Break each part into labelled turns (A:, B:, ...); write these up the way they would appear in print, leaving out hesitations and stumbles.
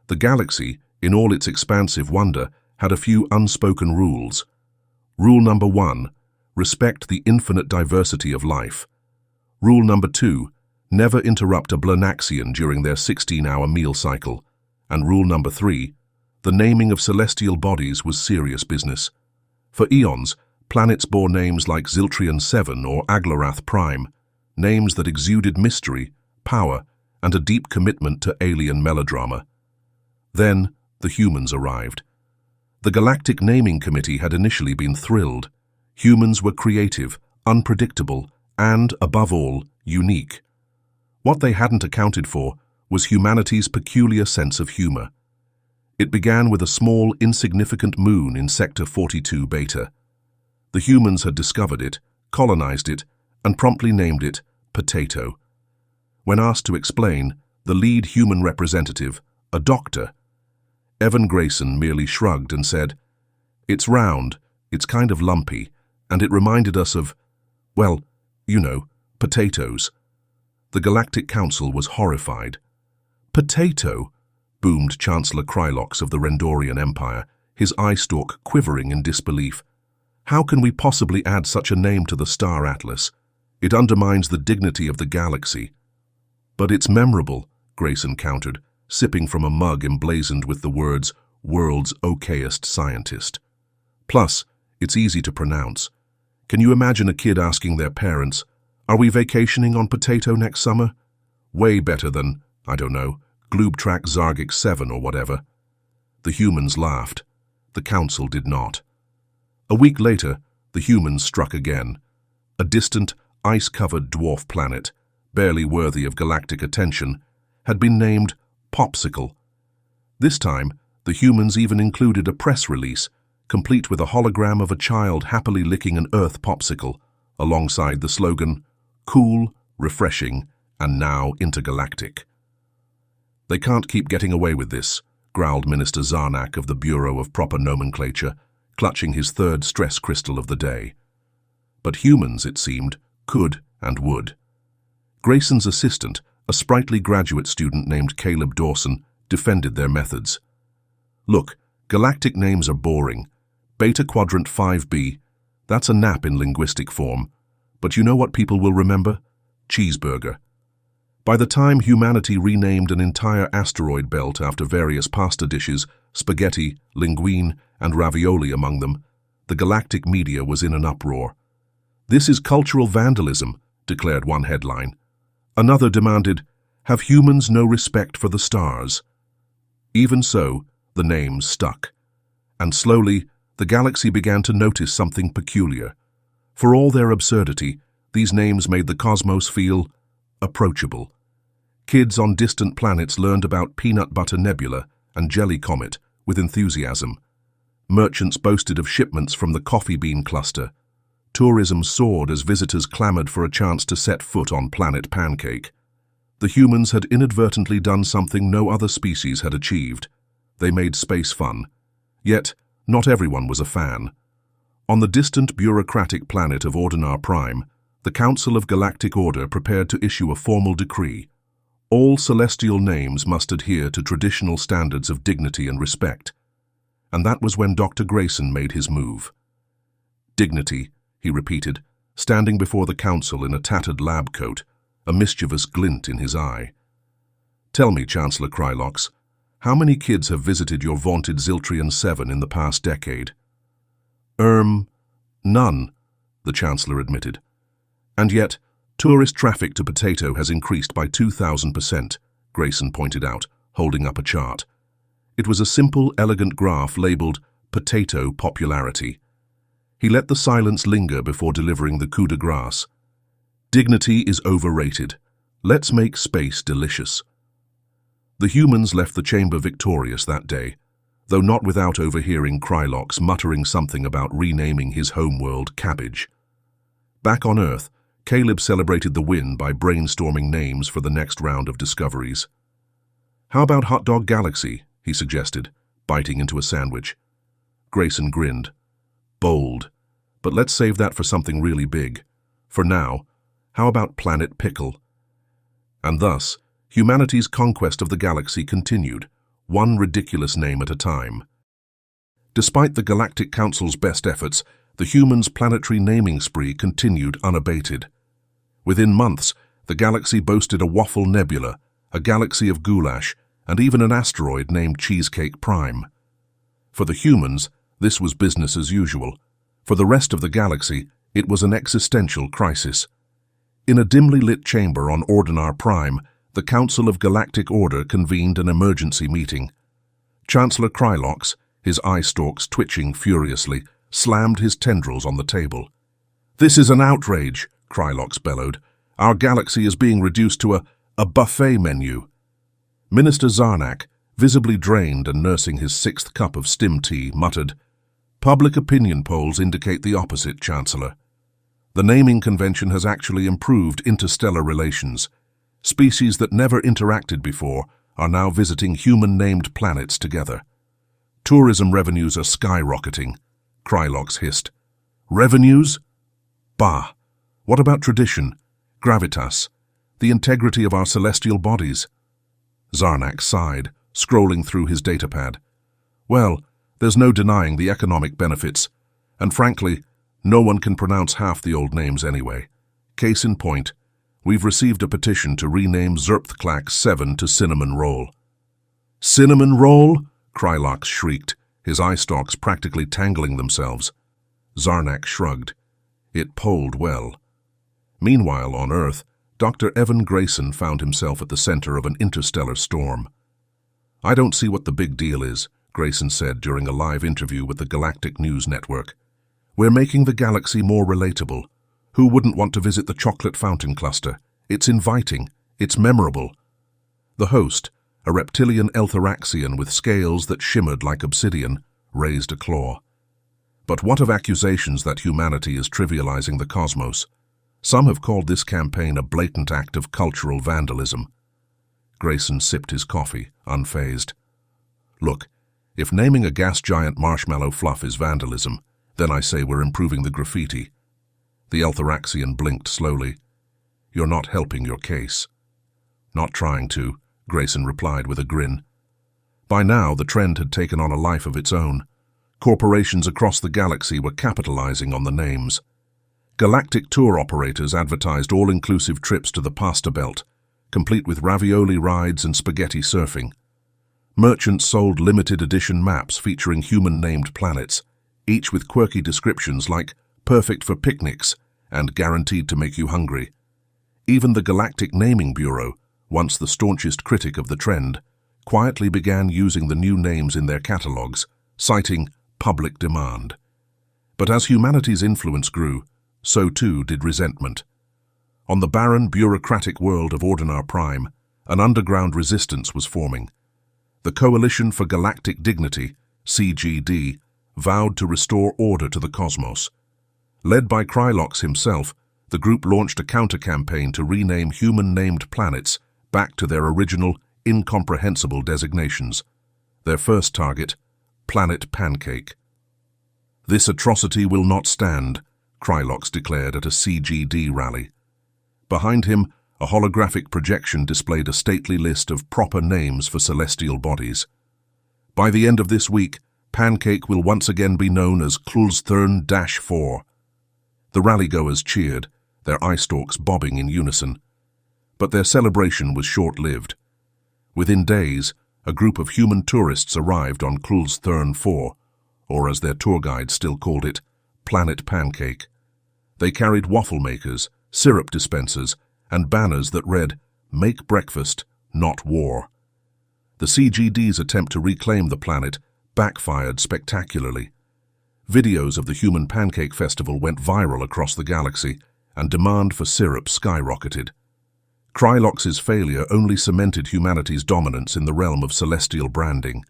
A: The galaxy, in all its expansive wonder, had a few unspoken rules. Rule number 1, respect the infinite diversity of life. Rule number 2, never interrupt a Blanaxian during their 16-hour meal cycle. And rule number 3, the naming of celestial bodies was serious business. For eons, planets bore names like Ziltrian 7 or Aglarath Prime, names that exuded mystery, power, and a deep commitment to alien melodrama. Then, the humans arrived. The Galactic Naming Committee had initially been thrilled. Humans were creative, unpredictable, and, above all, unique. What they hadn't accounted for was humanity's peculiar sense of humor. It began with a small, insignificant moon in Sector 42 Beta. The humans had discovered it, colonized it, and promptly named it Potato. When asked to explain, the lead human representative, a doctor, Evan Grayson, merely shrugged and said, "It's round, it's kind of lumpy, and it reminded us of, well, you know, potatoes." The Galactic Council was horrified. "Potato?" boomed Chancellor Krylox of the Rendorian Empire, his eye stalk quivering in disbelief. "How can we possibly add such a name to the Star Atlas? It undermines the dignity of the galaxy." "But it's memorable," Grayson countered, sipping from a mug emblazoned with the words, "World's okayest scientist." "Plus, it's easy to pronounce. Can you imagine a kid asking their parents, 'Are we vacationing on Potato next summer?' Way better than, I don't know, Gloobtrack Zargic 7 or whatever." The humans laughed. The Council did not. A week later, the humans struck again. A distant, ice-covered dwarf planet, barely worthy of galactic attention, had been named Popsicle. This time, the humans even included a press release, complete with a hologram of a child happily licking an Earth popsicle, alongside the slogan, "Cool, refreshing, and now intergalactic." "They can't keep getting away with this," growled Minister Zarnak of the Bureau of Proper Nomenclature, clutching his third stress crystal of the day. But humans, it seemed, could and would. Grayson's assistant, a sprightly graduate student named Caleb Dawson, defended their methods. "Look, galactic names are boring. Beta Quadrant 5b, that's a nap in linguistic form. But you know what people will remember? Cheeseburger." By the time humanity renamed an entire asteroid belt after various pasta dishes, spaghetti, linguine, and ravioli among them, the galactic media was in an uproar. "This is cultural vandalism," declared one headline. Another demanded, "Have humans no respect for the stars?" Even so, the names stuck. And slowly, the galaxy began to notice something peculiar. For all their absurdity, these names made the cosmos feel approachable. Kids on distant planets learned about Peanut Butter Nebula and Jelly Comet with enthusiasm. Merchants boasted of shipments from the Coffee Bean Cluster. Tourism soared as visitors clamored for a chance to set foot on Planet Pancake. The humans had inadvertently done something no other species had achieved. They made space fun. Yet, not everyone was a fan. On the distant bureaucratic planet of Ordinar Prime, the Council of Galactic Order prepared to issue a formal decree. All celestial names must adhere to traditional standards of dignity and respect. And that was when Dr. Grayson made his move. "Dignity," he repeated, standing before the Council in a tattered lab coat, a mischievous glint in his eye. "Tell me, Chancellor Krylox, how many kids have visited your vaunted Ziltrian 7 in the past decade?" None," the Chancellor admitted. "And yet, tourist traffic to Potato has increased by 2,000%, Grayson pointed out, holding up a chart. It was a simple, elegant graph labeled Potato Popularity. He let the silence linger before delivering the coup de grace. "Dignity is overrated. Let's make space delicious." The humans left the chamber victorious that day, though not without overhearing Krylox muttering something about renaming his homeworld Cabbage. Back on Earth, Caleb celebrated the win by brainstorming names for the next round of discoveries. "How about Hot Dog Galaxy?" he suggested, biting into a sandwich. Grayson grinned. "Bold. But let's save that for something really big. For now, how about Planet Pickle?" And thus, humanity's conquest of the galaxy continued, one ridiculous name at a time. Despite the Galactic Council's best efforts, the humans' planetary naming spree continued unabated. Within months, the galaxy boasted a waffle nebula, a galaxy of goulash, and even an asteroid named Cheesecake Prime. For the humans, this was business as usual. For the rest of the galaxy, it was an existential crisis. In a dimly lit chamber on Ordinar Prime, the Council of Galactic Order convened an emergency meeting. Chancellor Krylox, his eye stalks twitching furiously, slammed his tendrils on the table. "This is an outrage," Krylox bellowed. "Our galaxy is being reduced to a buffet menu." Minister Zarnak, visibly drained and nursing his 6th cup of stim tea, muttered, "Public opinion polls indicate the opposite, Chancellor. The naming convention has actually improved interstellar relations. Species that never interacted before are now visiting human-named planets together. Tourism revenues are skyrocketing," Krylox hissed. "Revenues? Bah! What about tradition, gravitas, the integrity of our celestial bodies?" Zarnak sighed, scrolling through his datapad. "Well, there's no denying the economic benefits, and frankly, no one can pronounce half the old names anyway. Case in point, we've received a petition to rename Zerpthklax 7 to Cinnamon Roll." "Cinnamon Roll?" Krylox shrieked, his eye stalks practically tangling themselves. Zarnak shrugged. It polled well. Meanwhile, on Earth, Dr. Evan Grayson found himself at the center of an interstellar storm. "I don't see what the big deal is," Grayson said during a live interview with the Galactic News Network. "We're making the galaxy more relatable. Who wouldn't want to visit the chocolate fountain cluster? It's inviting. It's memorable." The host, a reptilian Eltharaxian with scales that shimmered like obsidian, raised a claw. "But what of accusations that humanity is trivializing the cosmos? Some have called this campaign a blatant act of cultural vandalism." Grayson sipped his coffee, unfazed. "Look, if naming a gas giant marshmallow fluff is vandalism, then I say we're improving the graffiti." The Eltharaxian blinked slowly. "You're not helping your case." "Not trying to," Grayson replied with a grin. By now, the trend had taken on a life of its own. Corporations across the galaxy were capitalizing on the names. Galactic tour operators advertised all-inclusive trips to the pasta belt, complete with ravioli rides and spaghetti surfing. Merchants sold limited edition maps featuring human-named planets, each with quirky descriptions like "perfect for picnics" and "guaranteed to make you hungry." Even the Galactic Naming Bureau, once the staunchest critic of the trend, quietly began using the new names in their catalogues, citing public demand. But as humanity's influence grew, so too did resentment. On the barren, bureaucratic world of Ordinar Prime, an underground resistance was forming. The Coalition for Galactic Dignity, CGD, vowed to restore order to the cosmos. Led by Krylox himself, the group launched a counter-campaign to rename human-named planets back to their original, incomprehensible designations. Their first target, Planet Pancake. "This atrocity will not stand," Krylox declared at a CGD rally. Behind him, a holographic projection displayed a stately list of proper names for celestial bodies. "By the end of this week, Pancake will once again be known as Klulsthurn-4. The rallygoers cheered, their eye stalks bobbing in unison. But their celebration was short-lived. Within days, a group of human tourists arrived on Klulsthurn-4, or as their tour guide still called it, Planet Pancake. They carried waffle makers, syrup dispensers, and banners that read, "Make breakfast, not war." The CGD's attempt to reclaim the planet backfired spectacularly. Videos of the Human Pancake Festival went viral across the galaxy, and demand for syrup skyrocketed. Krylox's failure only cemented humanity's dominance in the realm of celestial branding.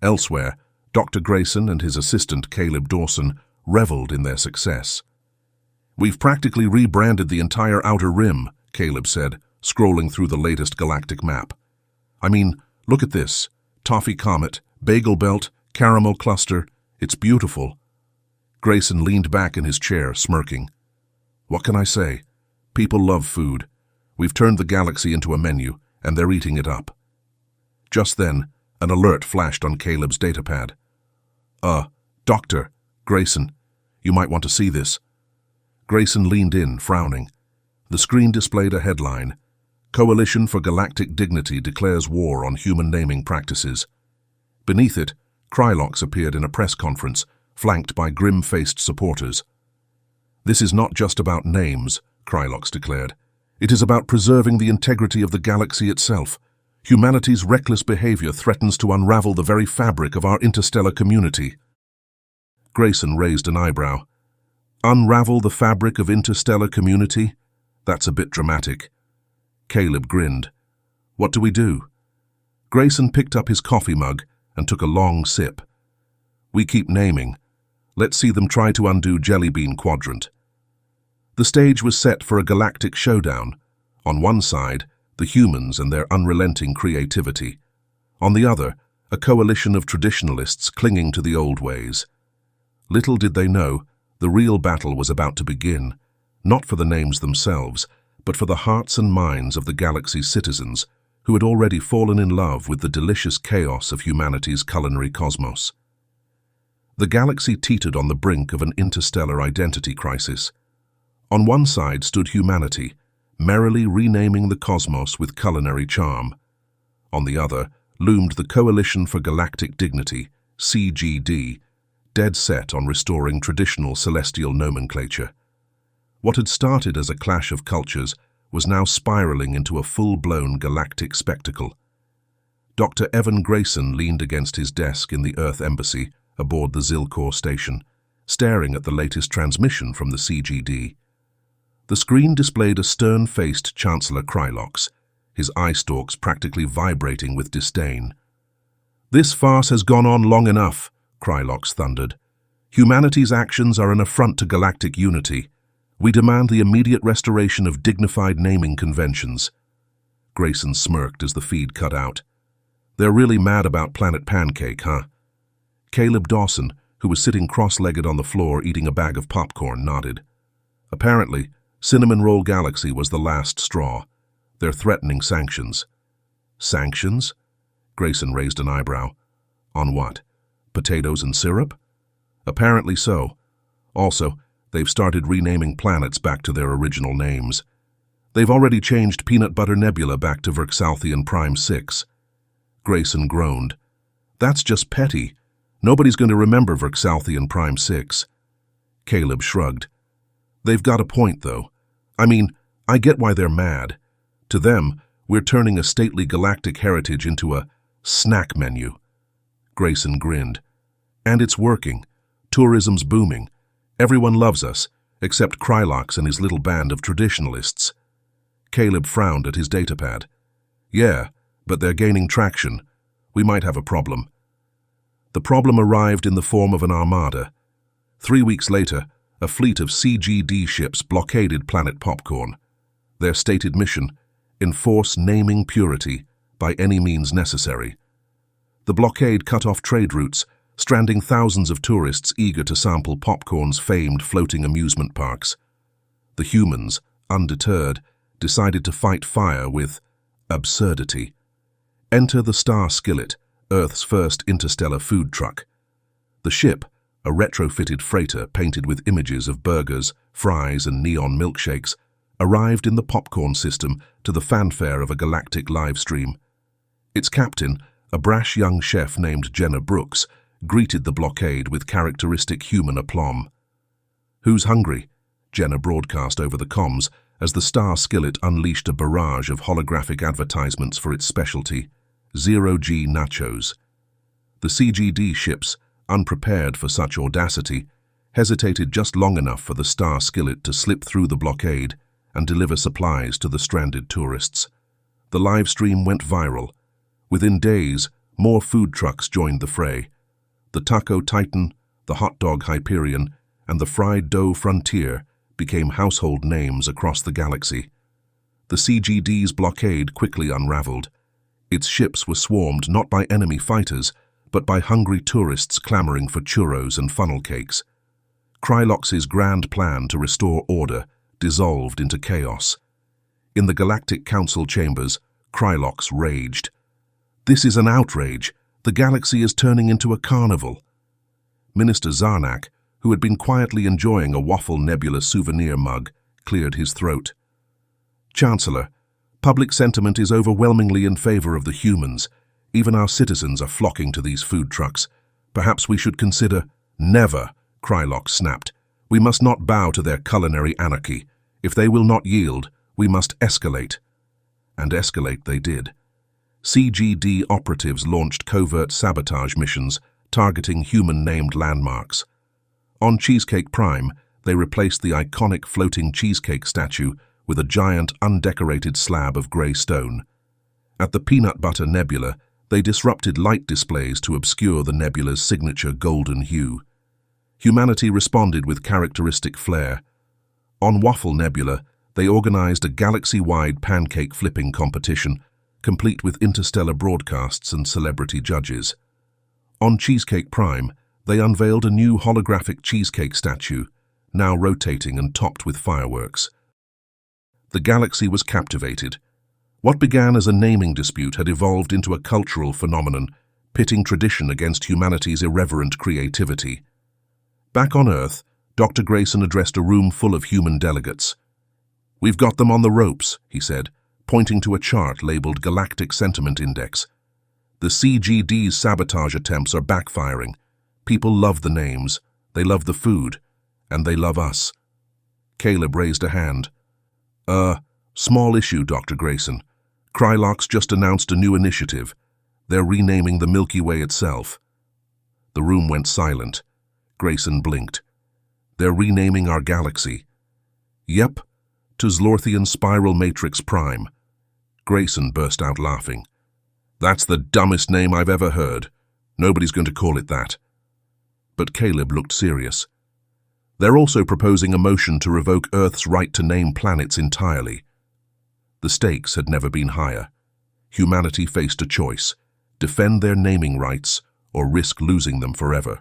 A: Elsewhere, Dr. Grayson and his assistant Caleb Dawson reveled in their success. "We've practically rebranded the entire Outer Rim," Caleb said, scrolling through the latest galactic map. "I mean, look at this. Toffee Comet, Bagel Belt, Caramel Cluster. It's beautiful." Grayson leaned back in his chair, smirking. "What can I say? People love food. We've turned the galaxy into a menu, and they're eating it up." Just then, An alert flashed on Caleb's datapad. Doctor, Grayson, you might want to see this." Grayson leaned in, frowning. The screen displayed a headline: "Coalition for Galactic Dignity declares war on human naming practices." Beneath it, Krylox appeared in a press conference, flanked by grim-faced supporters. "This is not just about names," Krylox declared. "It is about preserving the integrity of the galaxy itself. Humanity's reckless behavior threatens to unravel the very fabric of our interstellar community." Grayson raised an eyebrow. "Unravel the fabric of interstellar community? That's a bit dramatic." Caleb grinned. "What do we do?" Grayson picked up his coffee mug and took a long sip. "We keep naming. Let's see them try to undo Jellybean Quadrant." The stage was set for a galactic showdown. On one side, the humans and their unrelenting creativity. On the other, a coalition of traditionalists clinging to the old ways. Little did they know, the real battle was about to begin, not for the names themselves, but for the hearts and minds of the galaxy's citizens, who had already fallen in love with the delicious chaos of humanity's culinary cosmos. The galaxy teetered on the brink of an interstellar identity crisis. On one side stood humanity, merrily renaming the cosmos with culinary charm. On the other loomed the Coalition for Galactic Dignity, CGD, dead set on restoring traditional celestial nomenclature. What had started as a clash of cultures was now spiraling into a full-blown galactic spectacle. Dr. Evan Grayson leaned against his desk in the Earth Embassy aboard the Zilkor station, staring at the latest transmission from the CGD. The screen displayed a stern-faced Chancellor Krylox, his eye stalks practically vibrating with disdain. "This farce has gone on long enough," Krylox thundered. "Humanity's actions are an affront to galactic unity. We demand the immediate restoration of dignified naming conventions." Grayson smirked as the feed cut out. "They're really mad about Planet Pancake, huh?" Caleb Dawson, who was sitting cross-legged on the floor eating a bag of popcorn, nodded. Apparently, Cinnamon Roll Galaxy was the last straw. They're threatening sanctions. "Sanctions?" Grayson raised an eyebrow. "On what? Potatoes and syrup?" "Apparently so. Also, they've started renaming planets back to their original names. They've already changed Peanut Butter Nebula back to Verxalthian Prime 6. Grayson groaned. "That's just petty. Nobody's going to remember Verxalthian Prime 6. Caleb shrugged. "They've got a point, though. I mean, I get why they're mad. To them, we're turning a stately galactic heritage into a snack menu." Grayson grinned. "And it's working. Tourism's booming. Everyone loves us, except Krylox and his little band of traditionalists." Caleb frowned at his datapad. "Yeah, but they're gaining traction. We might have a problem." The problem arrived in the form of an armada. 3 weeks later, a fleet of CGD ships blockaded Planet Popcorn. Their stated mission: enforce naming purity by any means necessary. The blockade cut off trade routes, stranding thousands of tourists eager to sample Popcorn's famed floating amusement parks. The humans, undeterred, decided to fight fire with absurdity. Enter the Star Skillet, Earth's first interstellar food truck. The ship, a retrofitted freighter painted with images of burgers, fries, and neon milkshakes, arrived in the Popcorn system to the fanfare of a galactic live stream. Its captain, a brash young chef named Jenna Brooks, greeted the blockade with characteristic human aplomb. "Who's hungry?" Jenna broadcast over the comms as the Star Skillet unleashed a barrage of holographic advertisements for its specialty, 0G nachos. The CGD ships, unprepared for such audacity, hesitated just long enough for the Star Skillet to slip through the blockade and deliver supplies to the stranded tourists. The live stream went viral. Within days, more food trucks joined the fray. The Taco Titan, the Hot Dog Hyperion, and the Fried Dough Frontier became household names across the galaxy. The CGD's blockade quickly unraveled. Its ships were swarmed not by enemy fighters, but by hungry tourists clamoring for churros and funnel cakes. Krylox's grand plan to restore order dissolved into chaos. In the Galactic Council chambers, Krylox raged. "This is an outrage. The galaxy is turning into a carnival. Minister Zarnak, who had been quietly enjoying a Waffle Nebula souvenir mug, cleared his throat. Chancellor, public sentiment is overwhelmingly in favor of the humans. Even our citizens are flocking to these food trucks. Perhaps we should consider— Never, Krylox snapped. We must not bow to their culinary anarchy. If they will not yield, we must escalate. And escalate they did. CGD operatives launched covert sabotage missions targeting human-named landmarks. On Cheesecake Prime, they replaced the iconic floating cheesecake statue with a giant, undecorated slab of grey stone. At the Peanut Butter Nebula, they disrupted light displays to obscure the nebula's signature golden hue. Humanity responded with characteristic flair. On Waffle Nebula, they organized a galaxy-wide pancake flipping competition, complete with interstellar broadcasts and celebrity judges. On Cheesecake Prime, they unveiled a new holographic cheesecake statue, now rotating and topped with fireworks. The galaxy was captivated. What began as a naming dispute had evolved into a cultural phenomenon, pitting tradition against humanity's irreverent creativity. Back on Earth, Dr. Grayson addressed a room full of human delegates. "We've got them on the ropes," he said, pointing to a chart labeled Galactic Sentiment Index. "The CGD's sabotage attempts are backfiring. People love the names, they love the food, and they love us." Caleb raised a hand. Small issue, Dr. Grayson. Krylox just announced a new initiative. They're renaming the Milky Way itself." The room went silent. Grayson blinked. "They're renaming our galaxy." "Yep, to Zlorthian Spiral Matrix Prime." Grayson burst out laughing. "That's the dumbest name I've ever heard. Nobody's going to call it that." But Caleb looked serious. "They're also proposing a motion to revoke Earth's right to name planets entirely." The stakes had never been higher. Humanity faced a choice: defend their naming rights or risk losing them forever.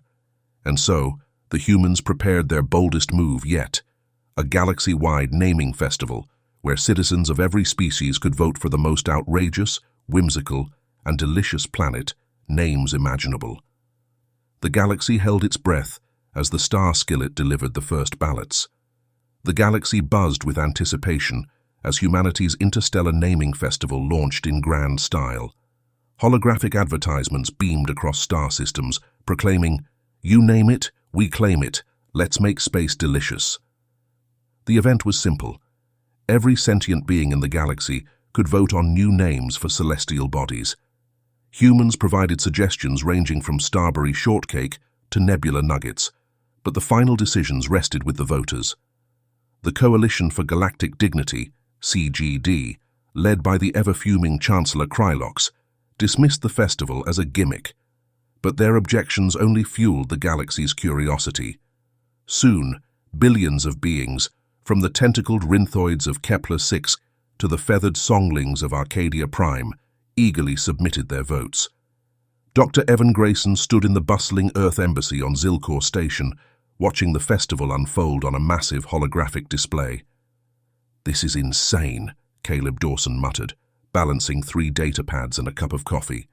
A: And so, the humans prepared their boldest move yet, a galaxy-wide naming festival where citizens of every species could vote for the most outrageous, whimsical, and delicious planet names imaginable. The galaxy held its breath as the star skillet delivered the first ballots. The galaxy buzzed with anticipation as humanity's interstellar naming festival launched in grand style. Holographic advertisements beamed across star systems, proclaiming, "You name it, we claim it. Let's make space delicious." The event was simple. Every sentient being in the galaxy could vote on new names for celestial bodies. Humans provided suggestions ranging from Starberry shortcake to Nebula nuggets, but the final decisions rested with the voters. The Coalition for Galactic Dignity, CGD, led by the ever-fuming Chancellor Krylox, dismissed the festival as a gimmick, but their objections only fueled the galaxy's curiosity. Soon, billions of beings, from the tentacled rhinthoids of Kepler-6 to the feathered songlings of Arcadia Prime, eagerly submitted their votes. Dr. Evan Grayson stood in the bustling Earth Embassy on Zilkor Station, watching the festival unfold on a massive holographic display. "This is insane," Caleb Dawson muttered, balancing 3 data pads and a cup of coffee.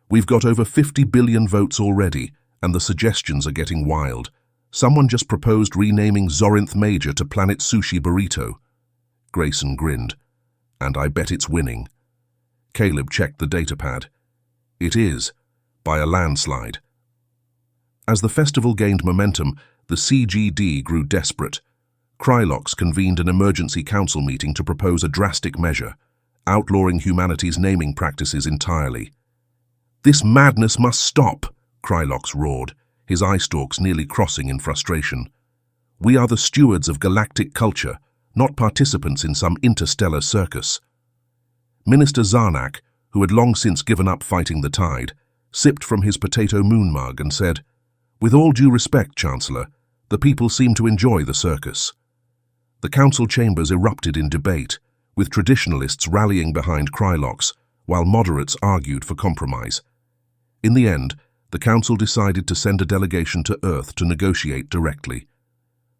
A: "We've got over 50 billion votes already, and the suggestions are getting wild. Someone just proposed renaming Zorinth Major to Planet Sushi Burrito." Grayson grinned. "And I bet it's winning." Caleb checked the datapad. "It is, by a landslide." As the festival gained momentum, the CGD grew desperate. Krylox convened an emergency council meeting to propose a drastic measure, outlawing humanity's naming practices entirely. "This madness must stop," Krylox roared, his eye stalks nearly crossing in frustration. "We are the stewards of galactic culture, not participants in some interstellar circus." Minister Zarnak, who had long since given up fighting the tide, sipped from his potato moon mug and said, "With all due respect, Chancellor, the people seem to enjoy the circus." The council chambers erupted in debate, with traditionalists rallying behind Krylox, while moderates argued for compromise. In the end, the council decided to send a delegation to Earth to negotiate directly.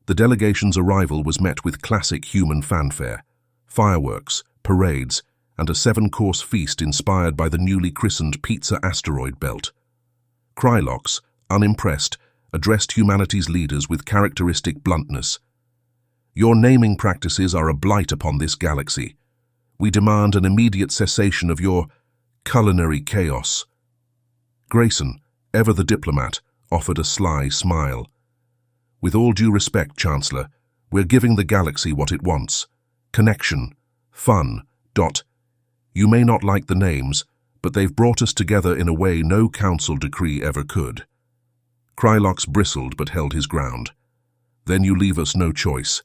A: The delegation's arrival was met with classic human fanfare, fireworks, parades, and a 7-course feast inspired by the newly christened Pizza Asteroid Belt. Krylox, unimpressed, addressed humanity's leaders with characteristic bluntness. Your naming practices are a blight upon this galaxy. We demand an immediate cessation of your culinary chaos. Grayson, ever the diplomat, offered a sly smile. With all due respect, Chancellor, we're giving the galaxy what it wants. Connection. Fun. You may not like the names, but they've brought us together in a way no council decree ever could. Krylox bristled but held his ground. Then you leave us no choice.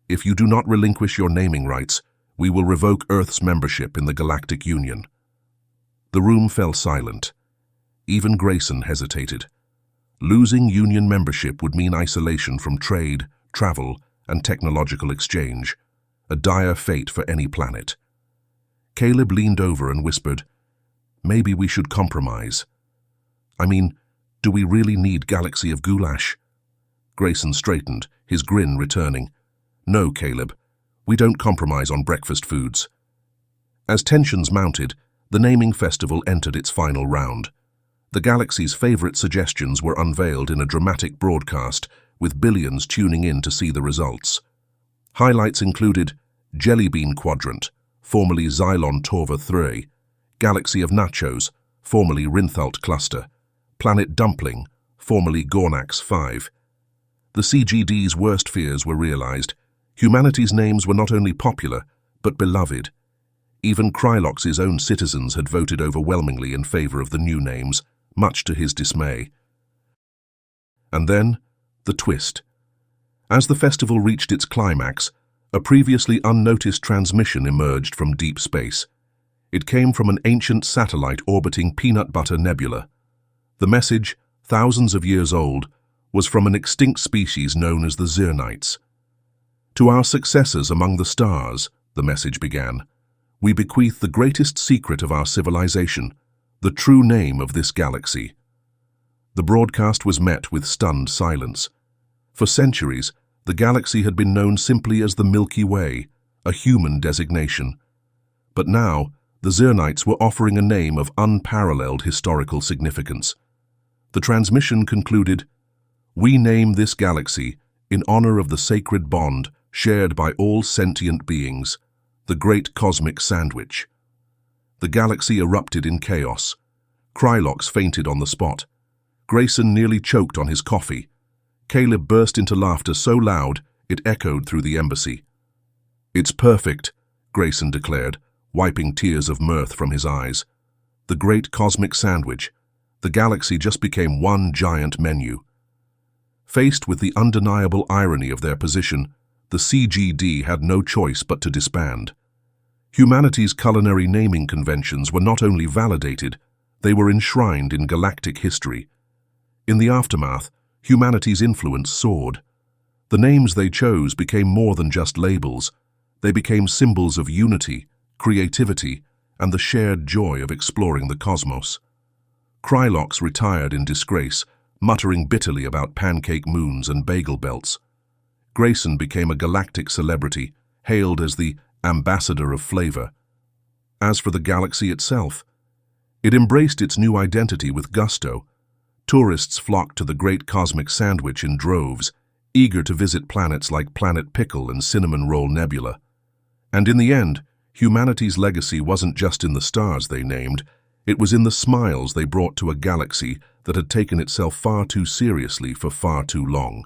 A: If you do not relinquish your naming rights, we will revoke Earth's membership in the Galactic Union. The room fell silent. Even Grayson hesitated. Losing Union membership would mean isolation from trade, travel, and technological exchange, a dire fate for any planet. Caleb leaned over and whispered, "Maybe we should compromise. I mean, do we really need Galaxy of Goulash?" Grayson straightened, his grin returning. "No, Caleb, we don't compromise on breakfast foods." As tensions mounted, the naming festival entered its final round. The galaxy's favorite suggestions were unveiled in a dramatic broadcast, with billions tuning in to see the results. Highlights included Jellybean Quadrant, formerly Xylon Torva 3, Galaxy of Nachos, formerly Rinthalt Cluster, Planet Dumpling, formerly Gornax 5. The CGD's worst fears were realized. Humanity's names were not only popular, but beloved. Even Krylox's own citizens had voted overwhelmingly in favor of the new names, much to his dismay. And then, the twist. As the festival reached its climax, a previously unnoticed transmission emerged from deep space. It came from an ancient satellite orbiting Peanut Butter Nebula. The message, thousands of years old, was from an extinct species known as the Xernites. "To our successors among the stars," the message began, "we bequeath the greatest secret of our civilization, the true name of this galaxy." The broadcast was met with stunned silence. For centuries, the galaxy had been known simply as the Milky Way, a human designation. But now, the Xernites were offering a name of unparalleled historical significance. The transmission concluded, "We name this galaxy in honor of the sacred bond shared by all sentient beings, the Great Cosmic Sandwich." The galaxy erupted in chaos. Krylox fainted on the spot. Grayson nearly choked on his coffee. Caleb burst into laughter so loud it echoed through the embassy. "It's perfect," Grayson declared, wiping tears of mirth from his eyes. The Great Cosmic Sandwich. The galaxy just became one giant menu. Faced with the undeniable irony of their position, the CGD had no choice but to disband. Humanity's culinary naming conventions were not only validated, they were enshrined in galactic history. In the aftermath, humanity's influence soared. The names they chose became more than just labels. They became symbols of unity, creativity, and the shared joy of exploring the cosmos. Krylox retired in disgrace, muttering bitterly about pancake moons and bagel belts. Grayson became a galactic celebrity, hailed as the ambassador of flavor. As for the galaxy itself, it embraced its new identity with gusto. Tourists flocked to the Great Cosmic Sandwich in droves, eager to visit planets like Planet Pickle and Cinnamon Roll Nebula. And in the end, humanity's legacy wasn't just in the stars they named, it was in the smiles they brought to a galaxy that had taken itself far too seriously for far too long.